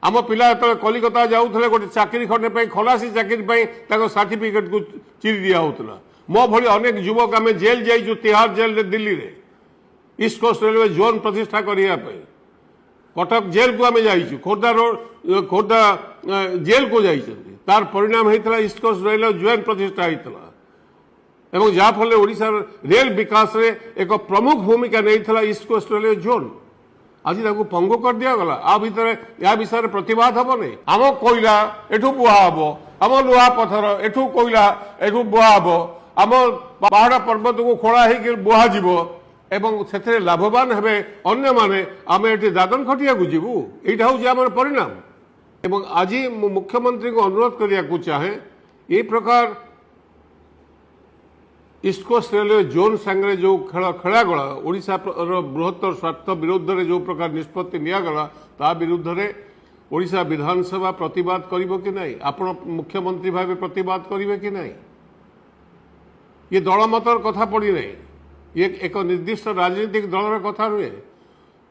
आम पिला जो कलिकता जाऊे गोटे चाकरी खंडे खलासी चाकरी सर्टिफिकेट को चिरी दिया होता मो भली अनेक युवक आम जेल जाइचु तिहाड़ जेल दिल्ली रे ईस्ट कोस्ट रेलवे जोन प्रतिष्ठा करने कटक जेल को आम जाइचु खोर्धा रोड खोर्धा जेल को जाइछन तार परिणाम होता ईस्ट कोस्ट रेलवे जोन प्रतिष्ठा होता एवं जहाँफल ओडिशा रेल विकास रे एक प्रमुख भूमिका नहीं ईस्ट कोस्ट रेलवे जोन आज पंगु कर दिगला आ भितर या विषय प्रतिवाद हम नहीं आम कोईला एठू बुहा हम आम लुहा पथर एठू कोईला एठू बुहा हम आम पहाड़ पर्वत को खोला हो बुहा जीव एवं से लाभवान हेबे अन्य माने आम ये दादन खटिया को जीवु यहाँ हूँ आम परिणाम एवं आज मुख्यमंत्री को अनुरोध करने चाहे ये प्रकार ईस्ट कोस्ट रेलवे जोन सांगे जो खेल खेलागला ओडिशा बृहत्तर स्वार्थ विरोध में जो प्रकार निष्पत्ति निगला ता विरुद्ध में ओडिशा विधानसभा प्रतिवाद करिवो कि नहीं आपण मुख्यमंत्री भाव प्रतिवाद करिवे कि नहीं ये दलमतर कथा पड़ी नहीं ये एक निर्दिष्ट राजनीतिक दलर कथा नुहे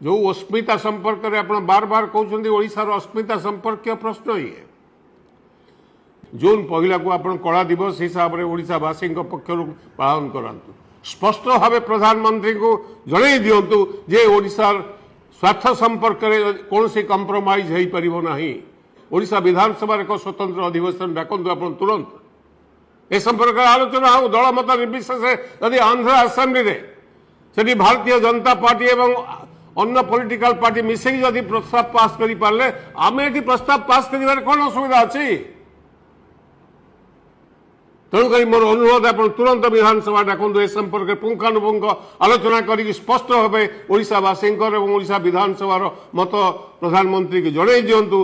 जो अस्मिता संपर्क में आप बार बार कहते ओडिशार अस्मिता संपर्क प्रश्न ये जून पहला को आप कला दिवस हिसाब से ओडिशावासी पक्षर पालन करातु स्पष्ट भाव प्रधानमंत्री को जन दिंतु जे ओडिशार स्वार्थ संपर्क में कौन कंप्रोमाइज हो पार ना ओडिशा विधानसभा एक स्वतंत्र अधिवेशन डाकतु आप तुरंत ए संपर्क आलोचना हो दल मत निर्विशेष यदि आंध्र आसेम्बली से भारतीय जनता पार्टी एवं अन्य पॉलिटिकल पार्टी मिसेक जदि प्रस्ताव पास कर पारे आम ये प्रस्ताव पास कर कौन असुविधा अच्छी तेणुक मोर अनुरोध आप तुरंत विधानसभा डाकतु ए संपर्क पुंखानुपुंख आलोचना कर स्पष्ट भाव ओडिशावासी और ओडिशा विधानसभा मत प्रधानमंत्री को जन दिंतु।